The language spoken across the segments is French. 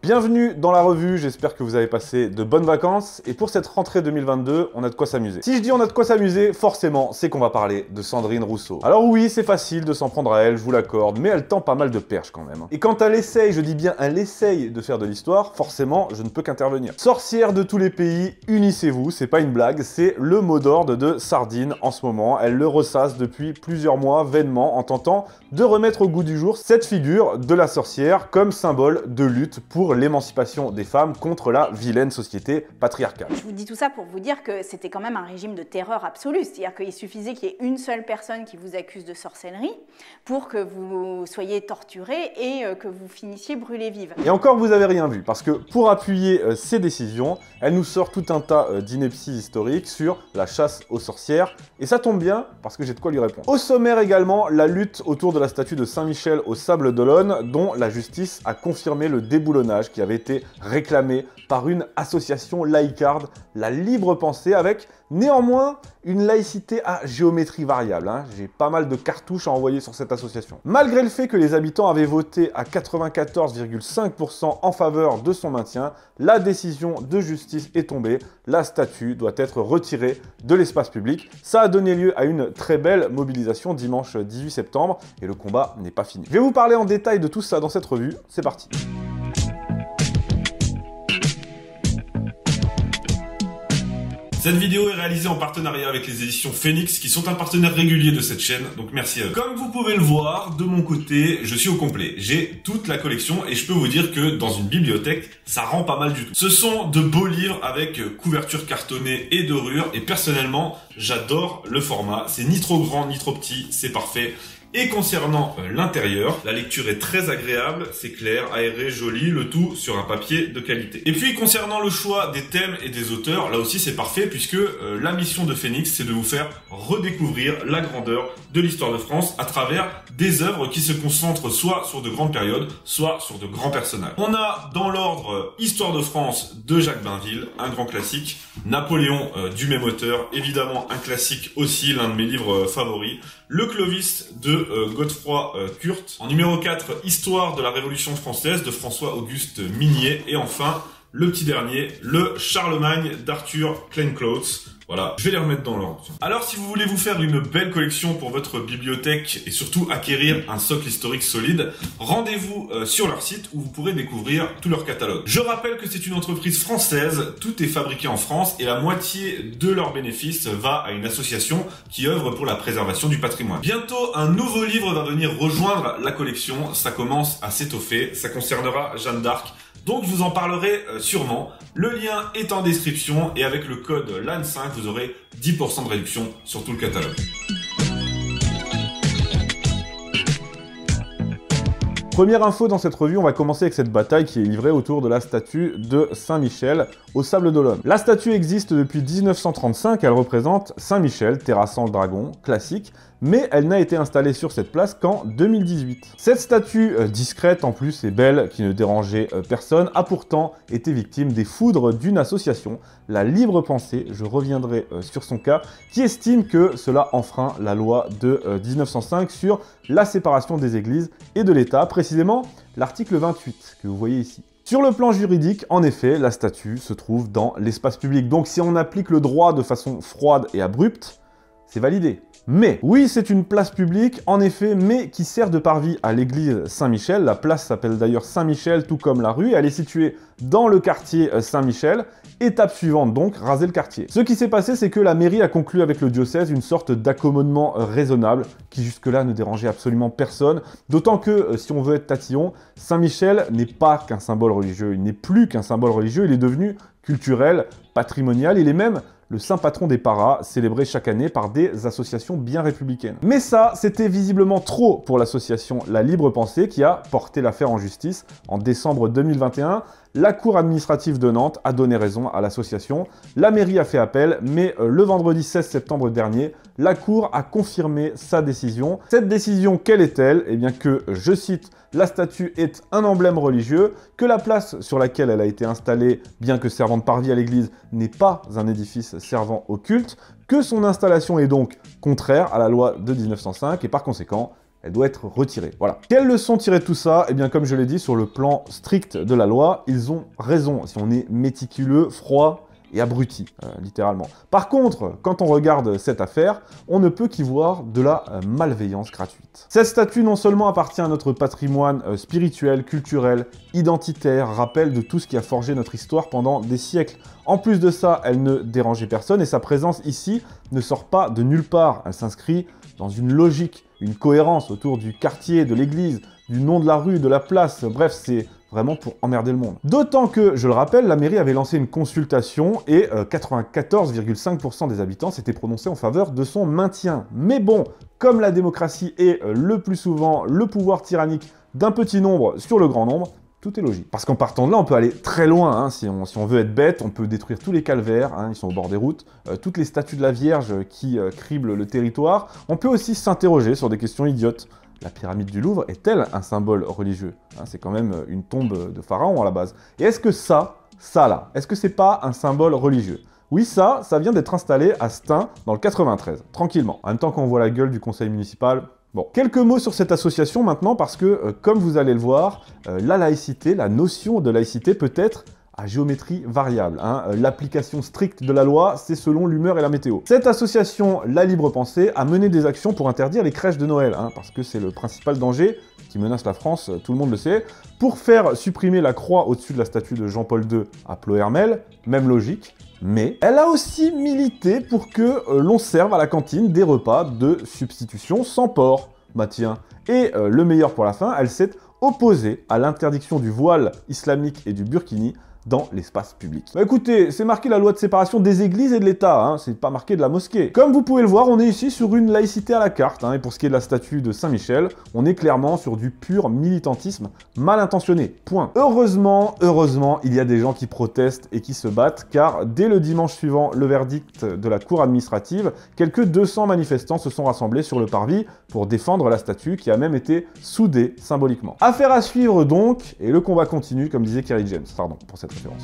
Bienvenue dans la revue, j'espère que vous avez passé de bonnes vacances et pour cette rentrée 2022, on a de quoi s'amuser. Si je dis on a de quoi s'amuser, forcément, c'est qu'on va parler de Sandrine Rousseau. Alors oui, c'est facile de s'en prendre à elle, je vous l'accorde, mais elle tend pas mal de perches quand même. Et quand elle essaye, je dis bien elle essaye de faire de l'histoire, forcément, je ne peux qu'intervenir. Sorcière de tous les pays, unissez-vous, c'est pas une blague, c'est le mot d'ordre de Sardine en ce moment. Elle le ressasse depuis plusieurs mois vainement en tentant de remettre au goût du jour cette figure de la sorcière comme symbole de lutte pour l'émancipation des femmes contre la vilaine société patriarcale. Je vous dis tout ça pour vous dire que c'était quand même un régime de terreur absolue, c'est-à-dire qu'il suffisait qu'il y ait une seule personne qui vous accuse de sorcellerie pour que vous soyez torturé et que vous finissiez brûlés vives. Et encore, vous avez rien vu, parce que pour appuyer ces décisions, elle nous sort tout un tas d'inepties historiques sur la chasse aux sorcières, et ça tombe bien, parce que j'ai de quoi lui répondre. Au sommaire également, la lutte autour de la statue de Saint-Michel aux Sables d'Olonne, dont la justice a confirmé le déboulonnage qui avait été réclamé par une association laïcarde, la Libre Pensée, avec néanmoins une laïcité à géométrie variable. J'ai pas mal de cartouches à envoyer sur cette association. Malgré le fait que les habitants avaient voté à 94,5% en faveur de son maintien, la décision de justice est tombée. La statue doit être retirée de l'espace public. Ça a donné lieu à une très belle mobilisation dimanche 18 septembre et le combat n'est pas fini. Je vais vous parler en détail de tout ça dans cette revue. C'est parti. Cette vidéo est réalisée en partenariat avec les éditions Phoenix qui sont un partenaire régulier de cette chaîne, donc merci à eux. Comme vous pouvez le voir, de mon côté, je suis au complet. J'ai toute la collection et je peux vous dire que dans une bibliothèque, ça rend pas mal du tout. Ce sont de beaux livres avec couverture cartonnée et dorure et personnellement, j'adore le format. C'est ni trop grand ni trop petit, c'est parfait. Et concernant l'intérieur, la lecture est très agréable, c'est clair, aéré, joli, le tout sur un papier de qualité. Et puis concernant le choix des thèmes et des auteurs, là aussi c'est parfait puisque la mission de Phoenix, c'est de vous faire redécouvrir la grandeur de l'histoire de France à travers des œuvres qui se concentrent soit sur de grandes périodes, soit sur de grands personnages. On a dans l'ordre Histoire de France de Jacques Bainville, un grand classique, Napoléon du même auteur, évidemment un classique aussi, l'un de mes livres favoris, Le Clovis de Godefroy Kurt. En numéro 4, Histoire de la Révolution française de François-Auguste Minier. Et enfin, le petit dernier, le Charlemagne d'Arthur Kleinklautz. Voilà, je vais les remettre dans l'ordre. Alors, si vous voulez vous faire une belle collection pour votre bibliothèque et surtout acquérir un socle historique solide, rendez-vous sur leur site où vous pourrez découvrir tout leur catalogue. Je rappelle que c'est une entreprise française, tout est fabriqué en France et la moitié de leurs bénéfices va à une association qui œuvre pour la préservation du patrimoine. Bientôt, un nouveau livre va venir rejoindre la collection, ça commence à s'étoffer, ça concernera Jeanne d'Arc. Donc je vous en parlerai sûrement. Le lien est en description et avec le code LAN5, vous aurez 10% de réduction sur tout le catalogue. Première info dans cette revue, on va commencer avec cette bataille qui est livrée autour de la statue de Saint-Michel aux Sables d'Olonne. La statue existe depuis 1935, elle représente Saint-Michel terrassant le dragon, classique, mais elle n'a été installée sur cette place qu'en 2018. Cette statue discrète en plus et belle, qui ne dérangeait personne, a pourtant été victime des foudres d'une association, la Libre Pensée, je reviendrai sur son cas, qui estime que cela enfreint la loi de 1905 sur la séparation des églises et de l'État, précisément l'article 28 que vous voyez ici. Sur le plan juridique, en effet, la statue se trouve dans l'espace public, donc si on applique le droit de façon froide et abrupte, c'est validé. Mais, oui, c'est une place publique, en effet, mais qui sert de parvis à l'église Saint-Michel. La place s'appelle d'ailleurs Saint-Michel, tout comme la rue. Elle est située dans le quartier Saint-Michel. Étape suivante donc, raser le quartier. Ce qui s'est passé, c'est que la mairie a conclu avec le diocèse une sorte d'accommodement raisonnable qui jusque-là ne dérangeait absolument personne. D'autant que, si on veut être tatillon, Saint-Michel n'est pas qu'un symbole religieux. Il n'est plus qu'un symbole religieux, il est devenu culturel, patrimonial. Il est même le saint patron des paras, célébré chaque année par des associations bien républicaines. Mais ça, c'était visiblement trop pour l'association La Libre Pensée qui a porté l'affaire en justice en décembre 2021. La cour administrative de Nantes a donné raison à l'association. La mairie a fait appel, mais le vendredi 16 septembre dernier, la cour a confirmé sa décision. Cette décision, quelle est-elle? Eh bien que, je cite, la statue est un emblème religieux, que la place sur laquelle elle a été installée, bien que servant de parvis à l'église, n'est pas un édifice servant au culte, que son installation est donc contraire à la loi de 1905 et par conséquent, elle doit être retirée. Voilà. Quelle leçon tirer de tout ça? Eh bien, comme je l'ai dit, sur le plan strict de la loi, ils ont raison. Si on est méticuleux, froid et abruti, littéralement. Par contre, quand on regarde cette affaire, on ne peut qu'y voir de la malveillance gratuite. Cette statue non seulement appartient à notre patrimoine spirituel, culturel, identitaire, rappel de tout ce qui a forgé notre histoire pendant des siècles. En plus de ça, elle ne dérangeait personne et sa présence ici ne sort pas de nulle part. Elle s'inscrit dans une logique, une cohérence autour du quartier, de l'église, du nom de la rue, de la place, bref, c'est vraiment pour emmerder le monde. D'autant que, je le rappelle, la mairie avait lancé une consultation et 94,5% des habitants s'étaient prononcés en faveur de son maintien. Mais bon, comme la démocratie est le plus souvent le pouvoir tyrannique d'un petit nombre sur le grand nombre, tout est logique. Parce qu'en partant de là, on peut aller très loin, hein. Si on veut être bête, on peut détruire tous les calvaires, hein, ils sont au bord des routes, toutes les statues de la Vierge qui criblent le territoire. On peut aussi s'interroger sur des questions idiotes. La pyramide du Louvre est-elle un symbole religieux? Hein, c'est quand même une tombe de pharaon à la base. Et est-ce que ça là, est-ce que c'est pas un symbole religieux? Oui, ça vient d'être installé à Stein dans le 93, tranquillement. En même temps qu'on voit la gueule du conseil municipal. Bon, quelques mots sur cette association maintenant parce que, comme vous allez le voir, la laïcité, la notion de laïcité peut être à géométrie variable. Hein. L'application stricte de la loi, c'est selon l'humeur et la météo. Cette association, La Libre Pensée, a mené des actions pour interdire les crèches de Noël, hein, parce que c'est le principal danger qui menace la France, tout le monde le sait, pour faire supprimer la croix au-dessus de la statue de Jean-Paul II à Ploërmel, même logique, mais elle a aussi milité pour que l'on serve à la cantine des repas de substitution sans porc. Bah tiens, et le meilleur pour la fin, elle s'est opposée à l'interdiction du voile islamique et du burkini dans l'espace public. Bah écoutez, c'est marqué la loi de séparation des églises et de l'État, hein, c'est pas marqué de la mosquée. Comme vous pouvez le voir, on est ici sur une laïcité à la carte, hein, et pour ce qui est de la statue de Saint-Michel, on est clairement sur du pur militantisme mal intentionné, point. Heureusement, il y a des gens qui protestent et qui se battent, car dès le dimanche suivant le verdict de la cour administrative, quelques 200 manifestants se sont rassemblés sur le parvis pour défendre la statue qui a même été soudée symboliquement. Affaire à suivre donc, et le combat continue, comme disait Kerry James, pardon pour cette référence.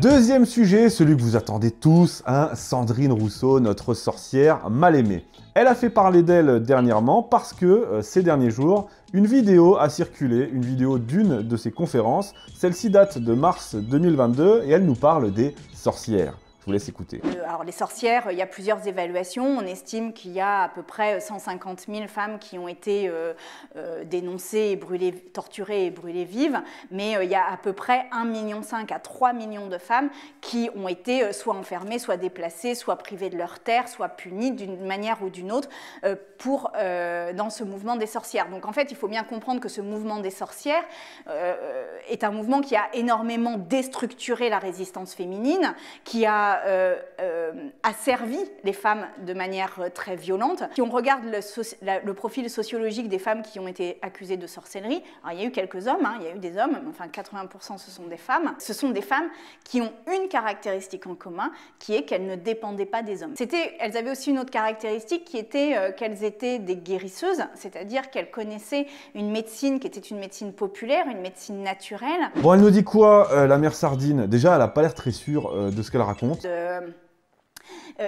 Deuxième sujet, celui que vous attendez tous, hein, Sandrine Rousseau, notre sorcière mal aimée. Elle a fait parler d'elle dernièrement parce que, ces derniers jours, une vidéo a circulé, une vidéo d'une de ses conférences. Celle-ci date de mars 2022 et elle nous parle des sorcières. Je vous laisse écouter. Alors les sorcières, il y a plusieurs évaluations. On estime qu'il y a à peu près 150 000 femmes qui ont été dénoncées, et brûlées, torturées et brûlées vives. Mais il y a à peu près 1,5 million à 3 millions de femmes qui ont été soit enfermées, soit déplacées, soit privées de leur terre, soit punies d'une manière ou d'une autre dans ce mouvement des sorcières. Donc en fait, il faut bien comprendre que ce mouvement des sorcières est un mouvement qui a énormément déstructuré la résistance féminine, qui a asservi les femmes de manière très violente. Si on regarde le profil sociologique des femmes qui ont été accusées de sorcellerie, alors il y a eu quelques hommes, hein, il y a eu des hommes, enfin 80% ce sont des femmes. Ce sont des femmes qui ont une caractéristique en commun, qui est qu'elles ne dépendaient pas des hommes. Elles avaient aussi une autre caractéristique qui était qu'elles étaient des guérisseuses, c'est-à-dire qu'elles connaissaient une médecine qui était une médecine populaire, une médecine naturelle. Bon, elle nous dit quoi, la mère Sardine? Déjà, elle a pas l'air très sûre de ce qu'elle raconte.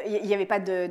Il n'y avait pas de...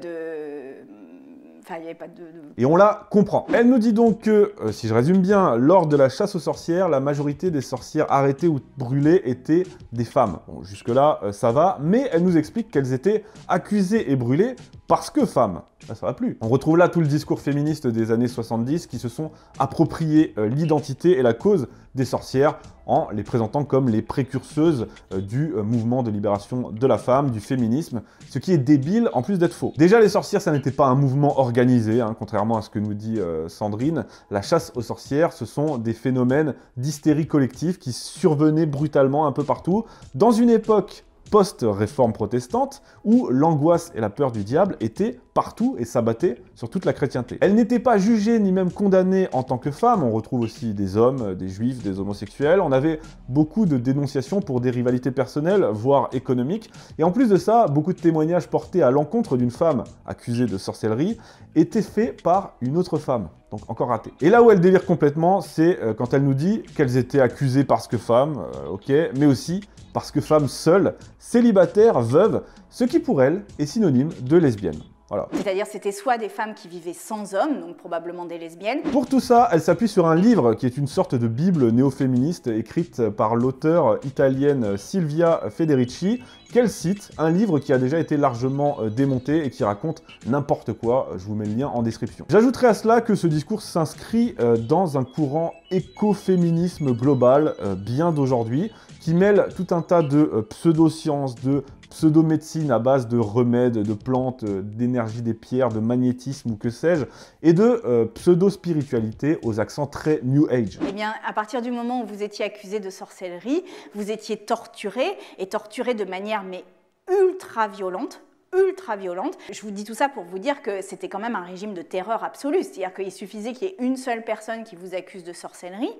Et on la comprend. Elle nous dit donc que, si je résume bien, lors de la chasse aux sorcières, la majorité des sorcières arrêtées ou brûlées étaient des femmes. Bon, jusque-là, ça va, mais elle nous explique qu'elles étaient accusées et brûlées parce que femmes. Là, ça va plus. On retrouve là tout le discours féministe des années 70 qui se sont appropriés l'identité et la cause des sorcières en les présentant comme les précurseuses du mouvement de libération de la femme, du féminisme, ce qui est débile en plus d'être faux. Déjà, les sorcières, ça n'était pas un mouvement organisé, hein, contrairement à ce que nous dit Sandrine. La chasse aux sorcières, ce sont des phénomènes d'hystérie collective qui survenaient brutalement un peu partout, dans une époque post-réforme protestante, où l'angoisse et la peur du diable étaient partout et s'abattaient sur toute la chrétienté. Elle n'était pas jugée ni même condamnée en tant que femme, on retrouve aussi des hommes, des juifs, des homosexuels, on avait beaucoup de dénonciations pour des rivalités personnelles, voire économiques, et en plus de ça, beaucoup de témoignages portés à l'encontre d'une femme accusée de sorcellerie étaient faits par une autre femme. Donc encore raté. Et là où elle délire complètement, c'est quand elle nous dit qu'elles étaient accusées parce que femmes, ok, mais aussi parce que femmes seules, célibataires, veuves, ce qui pour elle est synonyme de lesbienne. Voilà. C'est-à-dire c'était soit des femmes qui vivaient sans hommes, donc probablement des lesbiennes. Pour tout ça, elle s'appuie sur un livre qui est une sorte de bible néo-féministe écrite par l'auteure italienne Silvia Federici, qu'elle cite, un livre qui a déjà été largement démonté et qui raconte n'importe quoi. Je vous mets le lien en description. J'ajouterai à cela que ce discours s'inscrit dans un courant écoféminisme global bien d'aujourd'hui, qui mêle tout un tas de pseudo-sciences, de pseudo-médecine à base de remèdes, de plantes, d'énergie des pierres, de magnétisme ou que sais-je, et de pseudo-spiritualité aux accents très New Age. Eh bien, à partir du moment où vous étiez accusé de sorcellerie, vous étiez torturé, et torturé de manière mais ultra violente. Je vous dis tout ça pour vous dire que c'était quand même un régime de terreur absolue. C'est-à-dire qu'il suffisait qu'il y ait une seule personne qui vous accuse de sorcellerie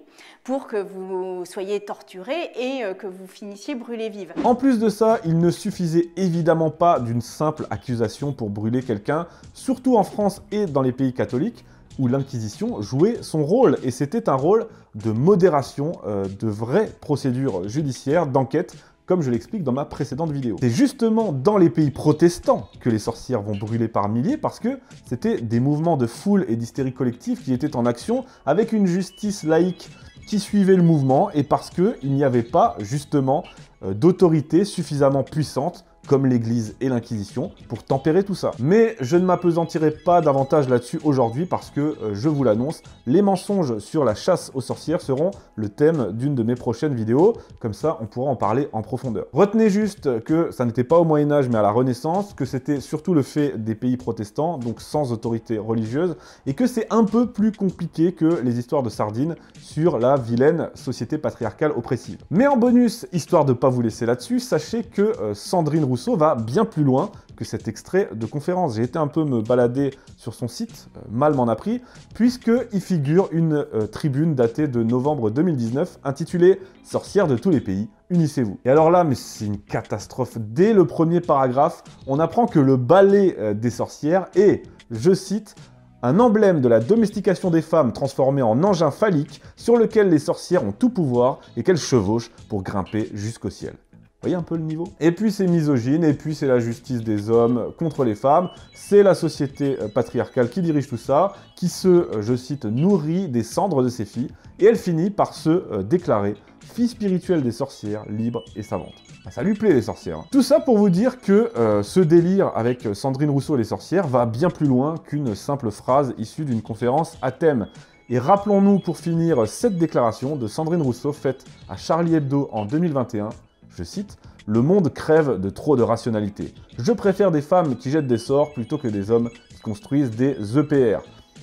pour que vous soyez torturé et que vous finissiez brûlés vives. En plus de ça, il ne suffisait évidemment pas d'une simple accusation pour brûler quelqu'un, surtout en France et dans les pays catholiques, où l'Inquisition jouait son rôle. Et c'était un rôle de modération, de vraie procédure judiciaire, d'enquête, comme je l'explique dans ma précédente vidéo. C'est justement dans les pays protestants que les sorcières vont brûler par milliers parce que c'était des mouvements de foule et d'hystérie collective qui étaient en action avec une justice laïque qui suivait le mouvement et parce qu'il n'y avait pas justement d'autorité suffisamment puissante comme l'Église et l'Inquisition, pour tempérer tout ça. Mais je ne m'appesantirai pas davantage là-dessus aujourd'hui parce que, je vous l'annonce, les mensonges sur la chasse aux sorcières seront le thème d'une de mes prochaines vidéos, comme ça on pourra en parler en profondeur. Retenez juste que ça n'était pas au Moyen-Âge mais à la Renaissance, que c'était surtout le fait des pays protestants, donc sans autorité religieuse, et que c'est un peu plus compliqué que les histoires de sardines sur la vilaine société patriarcale oppressive. Mais en bonus, histoire de ne pas vous laisser là-dessus, sachez que Sandrine Rousseau va bien plus loin que cet extrait de conférence. J'ai été un peu me balader sur son site, mal m'en a pris, puisqu'il figure une tribune datée de novembre 2019 intitulée « Sorcières de tous les pays, unissez-vous ». Et alors là, mais c'est une catastrophe. Dès le premier paragraphe, on apprend que le ballet des sorcières est, je cite, un emblème de la domestication des femmes transformée en engin phallique sur lequel les sorcières ont tout pouvoir et qu'elles chevauchent pour grimper jusqu'au ciel. Vous voyez un peu le niveau? Et puis c'est misogyne, et puis c'est la justice des hommes contre les femmes, c'est la société patriarcale qui dirige tout ça, qui se, je cite, nourrit des cendres de ses filles, et elle finit par se déclarer fille spirituelle des sorcières, libre et savante. Ben, ça lui plaît les sorcières. Tout ça pour vous dire que ce délire avec Sandrine Rousseau et les sorcières va bien plus loin qu'une simple phrase issue d'une conférence à thème. Et rappelons-nous pour finir cette déclaration de Sandrine Rousseau faite à Charlie Hebdo en 2021, je cite, « Le monde crève de trop de rationalité. Je préfère des femmes qui jettent des sorts plutôt que des hommes qui construisent des EPR. »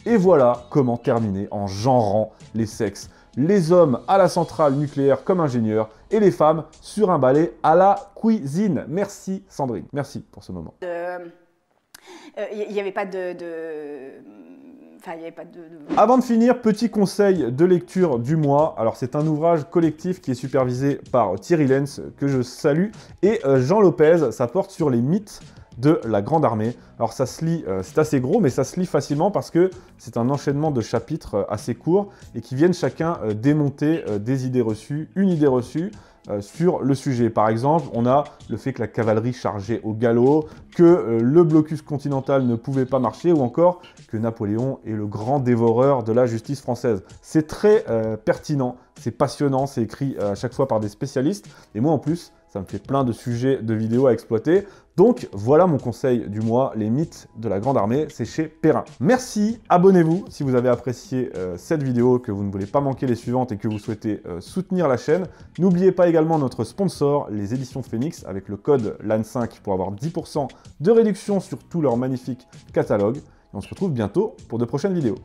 Et voilà comment terminer en genrant les sexes. Les hommes à la centrale nucléaire comme ingénieurs et les femmes sur un balai à la cuisine. Merci Sandrine, merci pour ce moment. Il n'y avait pas de... Enfin, il n'y avait pas de... Avant de finir, petit conseil de lecture du mois. Alors, c'est un ouvrage collectif qui est supervisé par Thierry Lenz, que je salue, et Jean Lopez. Ça porte sur les mythes de la Grande Armée. Alors, ça se lit, c'est assez gros, mais ça se lit facilement parce que c'est un enchaînement de chapitres assez courts et qui viennent chacun démonter des idées reçues, une idée reçue, sur le sujet. Par exemple, on a le fait que la cavalerie chargeait au galop, que le blocus continental ne pouvait pas marcher, ou encore que Napoléon est le grand dévoreur de la justice française. C'est très pertinent, c'est passionnant, c'est écrit à chaque fois par des spécialistes, et moi en plus, ça me fait plein de sujets de vidéos à exploiter. Donc voilà mon conseil du mois, les mythes de la Grande Armée, c'est chez Perrin. Merci, abonnez-vous si vous avez apprécié cette vidéo, que vous ne voulez pas manquer les suivantes et que vous souhaitez soutenir la chaîne. N'oubliez pas également notre sponsor, les éditions Phoenix, avec le code LAN5 pour avoir 10% de réduction sur tout leur magnifique catalogue. Et on se retrouve bientôt pour de prochaines vidéos.